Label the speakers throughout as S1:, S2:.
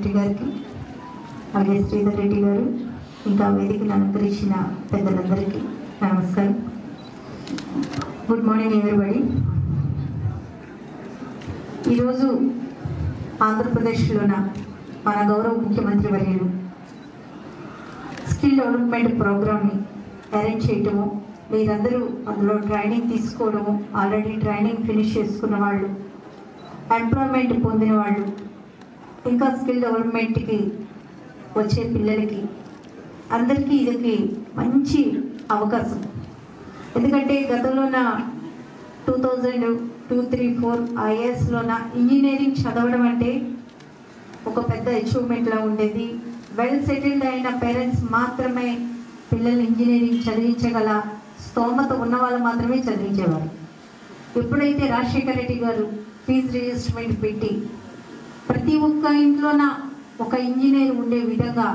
S1: Secretary గారికి, అలాగే శ్రీధర్ రెడ్డి గారు, ఇంకా వేదికను అలంకరించిన పెద్దలందరికీ నమస్కారం. Good morning everybody. ఈరోజు ఆంధ్రప్రదేశ్లోన మన గౌరవ ముఖ్యమంత్రి వర్యులు స్కిల్ డెవలప్మెంట్ ప్రోగ్రామ్ని అరేంజ్ చేయటము, మీరందరూ అందులో ట్రైనింగ్ తీసుకోవడము, ఆల్రెడీ ట్రైనింగ్ ఫినిష్ చేసుకున్న వాళ్ళు, ఎంప్లాయ్మెంట్ పొందిన వాళ్ళు, ఇంకా స్కిల్ డెవలప్మెంట్కి వచ్చే పిల్లలకి అందరికీ ఇది మంచి అవకాశం. ఎందుకంటే గతంలోన 2002-3-4 IASలోన ఇంజనీరింగ్ చదవడం అంటే ఒక పెద్ద అచీవ్మెంట్లా ఉండేది. వెల్ సెటిల్డ్ అయిన పేరెంట్స్ మాత్రమే పిల్లలు ఇంజనీరింగ్ చదివించగల స్తోమత ఉన్న వాళ్ళు మాత్రమే చదివించేవారు. ఎప్పుడైతే రాజశేఖర రెడ్డి గారు ఫీజు రిజిస్ట్మెంట్ పెట్టి ప్రతి ఒక్క ఇంట్లోన ఒక ఇంజనీర్ ఉండే విధంగా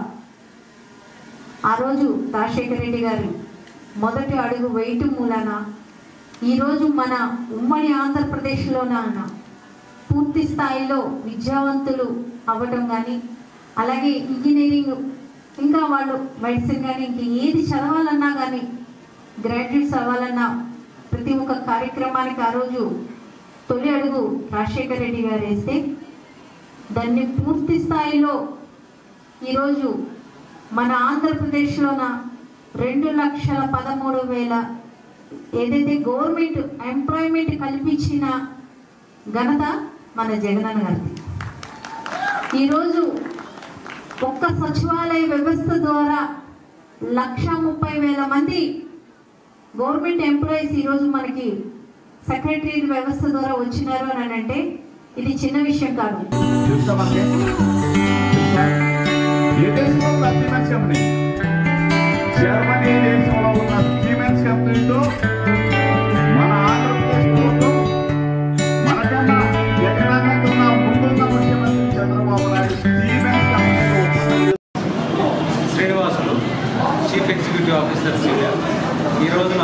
S1: ఆ రోజు రాజశేఖర రెడ్డి గారు మొదటి అడుగు వేయటం మూలన ఈరోజు మన ఉమ్మడి ఆంధ్రప్రదేశ్లోన పూర్తి స్థాయిలో విద్యావంతులు అవ్వటం కానీ, అలాగే ఇంజనీరింగ్, ఇంకా వాళ్ళు మెడిసిన్ కానీ, ఇంక ఏది చదవాలన్నా కానీ, గ్రాడ్యుయేట్స్ అవ్వాలన్నా ప్రతి ఒక్క కార్యక్రమానికి ఆ రోజు తొలి అడుగు రాజశేఖర రెడ్డి గారు వేస్తే దాన్ని పూర్తి స్థాయిలో ఈరోజు మన ఆంధ్రప్రదేశ్లోన 2,13,000 ఏదైతే గవర్నమెంట్ ఎంప్లాయ్మెంట్ కల్పించిన ఘనత మన జగనన్న గారిది. ఈరోజు ఒక్క సచివాలయ వ్యవస్థ ద్వారా 1,30,000 మంది గవర్నమెంట్ ఎంప్లాయీస్ ఈరోజు మనకి సెక్రటరీ వ్యవస్థ ద్వారా వచ్చినారు అని అంటే ఇది చిన్న విషయం కాదు.
S2: జర్మనీ దేశంలో ఉన్న సిమెన్స్ కంపెనీతో మన ఆంధ్రప్రదేశ్ ప్రభుత్వం మనకన్నా ఎకరానికన్నా ముందున్న ముఖ్యమంత్రి చంద్రబాబు నాయుడు సిమెన్స్ కంపెనీలో
S3: Srinivasulu, chief executive officer senior, ఈ రోజున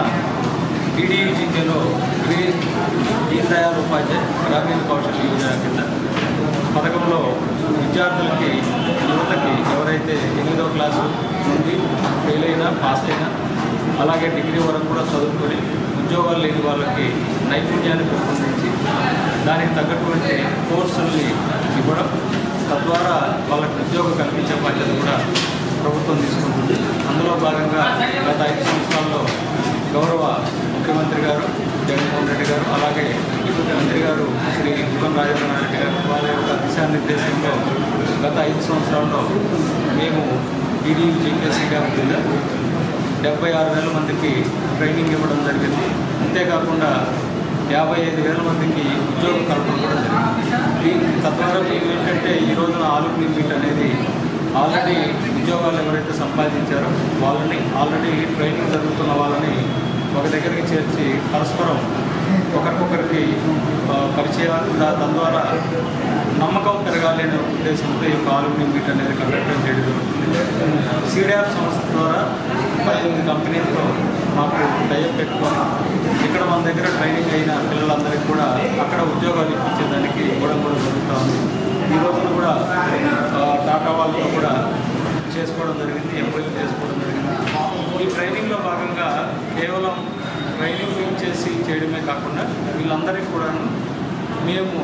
S3: PDUGKలో దీన్ దయాళ్ ఉపాధ్యాయ గ్రామీణ కౌశల్ యోజన కింద పథకంలో విద్యార్థులకి, యువతకి ఎవరైతే 8వ క్లాసు నుండి ఫెయిల్ అయినా, పాస్ అయినా, అలాగే డిగ్రీ వరకు కూడా చదువుకొని ఉద్యోగాలు లేని వాళ్ళకి నైపుణ్యాన్ని పెంపొందించి దానికి తగ్గటువంటి కోర్సుల్ని ఇవ్వడం, తద్వారా వాళ్ళకి ఉద్యోగం కల్పించే బాధ్యత కూడా ప్రభుత్వం తీసుకుంటుంది. అందులో భాగంగా గత 5 సంవత్సరాల్లో గౌరవ ముఖ్యమంత్రి గారు జగన్మోహన్ రెడ్డి గారు, అలాగే మంత్రి గారు శ్రీ ఉత్తమ్ రాజేంద్ర రెడ్డి గారు వాళ్ళ యొక్క దిశానిర్దేశంలో గత 5 సంవత్సరాల్లో మేము PDUGK గారి కింద 76,000 మందికి ట్రైనింగ్ ఇవ్వడం జరిగింది. అంతేకాకుండా 55,000 మందికి ఉద్యోగ కల్పన కూడా జరిగింది. తద్వారా మేము ఏంటంటే ఈ రోజున ఆలుమిని మీట్ అనేది ఆల్రెడీ ఉద్యోగాలు ఎవరైతే సంపాదించారో వాళ్ళని, ఆల్రెడీ ట్రైనింగ్ జరుగుతున్న వాళ్ళని ఒక దగ్గరికి చేర్చి పరస్పరం ఒకరికొకరికి పరిచయాలు, తద్వారా నమ్మకం పెరగాలి అనే ఉద్దేశంతో ఈ ఆలుమిని మీట్ అనేది కండక్ట్ చేయడం జరుగుతుంది. CDAP సంస్థ ద్వారా 18 కంపెనీలతో మాకు టైఅప్ పెట్టుకొని ఇక్కడ మన దగ్గర ట్రైనింగ్ అయిన పిల్లలందరికీ కూడా అక్కడ ఉద్యోగాలు ఇప్పించేదానికి ఇవ్వడం కూడా జరుగుతూ ఉంది. ఈ రోజున కూడా టాటా వాళ్ళతో కూడా చేసుకోవడం జరిగింది, ఎంప్లాయీ చేసుకోవడం జరిగింది. ఈ ట్రైనింగ్లో భాగంగా కేవలం ట్రైనింగ్ చేసి చేయడమే కాకుండా వీళ్ళందరికీ కూడా మేము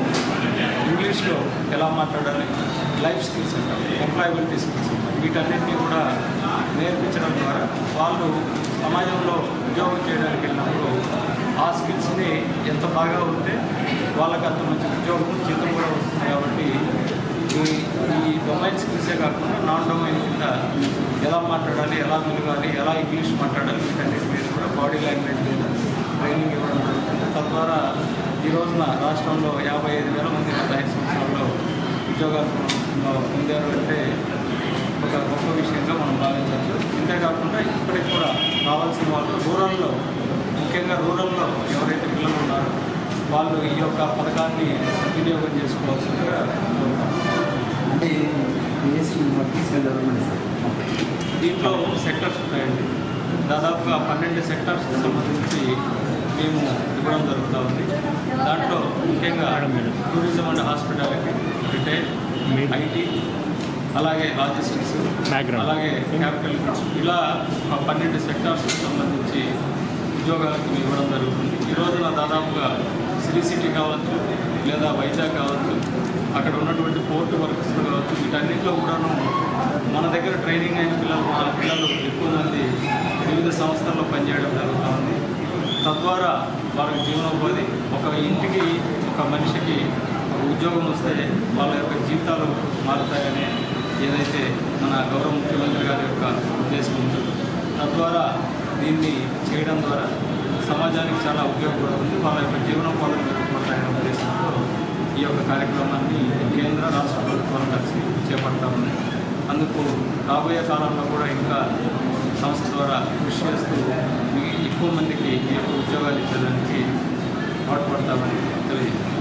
S3: ఇంగ్లీష్లో ఎలా మాట్లాడాలి, లైఫ్ స్కిల్స్ అంటాం, ఎంప్లాయబిలిటీ స్కిల్స్ అంటాం, వీటన్నింటినీ కూడా నేర్పించడం ద్వారా వాళ్ళు సమాజంలో ఉద్యోగం చేయడానికి వెళ్ళినప్పుడు ఆ స్కిల్స్ని ఎంత బాగా ఉంటే వాళ్ళకి అంత మంచి ఉద్యోగం, జీతం కూడా వస్తుంది. కాబట్టి ఈ డొమైన్ స్కిల్సే కాకుండా నాన్ డొమైన్ కింద ఎలా మాట్లాడాలి, ఎలా మెలగాలి, ఎలా ఇంగ్లీష్ మాట్లాడాలి, వీటన్నిటి మీద కూడా బాడీ లాంగ్వేజ్ మీద ట్రైనింగ్ ఇవ్వడం జరుగుతుంది. తద్వారా ఈ రోజున రాష్ట్రంలో 55,000 మంది గత 5 సంవత్సరాల్లో ఉద్యోగాలు పొందారు అంటే ఒక గొప్ప విషయంగా మనం భావించవచ్చు. ఇంతేకాకుండా ఇప్పటికి కూడా కావాల్సిన వాళ్ళు రూరల్లో, ముఖ్యంగా రూరల్లో ఎవరైతే పిల్లలు ఉన్నారో వాళ్ళు ఈ యొక్క పథకాన్ని సద్వినియోగం చేసుకోవాల్సిందిగా
S4: అంటే
S3: దీంట్లో సెక్టర్స్ ఉంటాయండి. దాదాపుగా 12 సెక్టర్స్కి సంబంధించి మేము ఇవ్వడం జరుగుతూ ఉంది. దాంట్లో ముఖ్యంగా tourism and hospitality, retail, IT, అలాగే లాజిస్టిక్స్, అలాగే క్యాపిటల్ గుడ్స్, ఇలా 12 సెక్టార్స్ సంబంధించి ఉద్యోగాలకు ఇవ్వడం జరుగుతుంది. ఈ రోజున దాదాపుగా శ్రీ సిటీ కావచ్చు, లేదా వైజాగ్ కావచ్చు, అక్కడ ఉన్నటువంటి పోర్టు వర్కర్స్ కావచ్చు, వీటన్నిటిలో కూడాను మన దగ్గర ట్రైనింగ్ అయిన పిల్లలు ఎక్కువ మంది వివిధ సంస్థల్లో పనిచేయడం జరుగుతూ ఉంది. తద్వారా వారికి జీవనోపాధి, ఒక ఇంటికి ఒక మనిషికి ఉద్యోగం వస్తే వాళ్ళ యొక్క జీవితాలు మారుతాయనే ఏదైతే మన గౌరవ ముఖ్యమంత్రి గారి యొక్క ఉద్దేశం ఉంటుందో, తద్వారా దీన్ని చేయడం ద్వారా సమాజానికి చాలా ఉపయోగపడుతుంది. వాళ్ళ యొక్క జీవనోపాధులు మెరుగుపడతాయనే ఉద్దేశంతో ఈ యొక్క కార్యక్రమాన్ని కేంద్ర రాష్ట్ర ప్రభుత్వాలు కలిసి చేపడతా ఉన్నాయి. అందుకు రాబోయే కాలంలో కూడా ఇంకా సంస్థ ద్వారా కృషి చేస్తూ ఎక్కువ మందికి ఈ యొక్క ఉద్యోగాలు ఇచ్చేదానికి పాటుపడతామని తెలియజేస్తాం.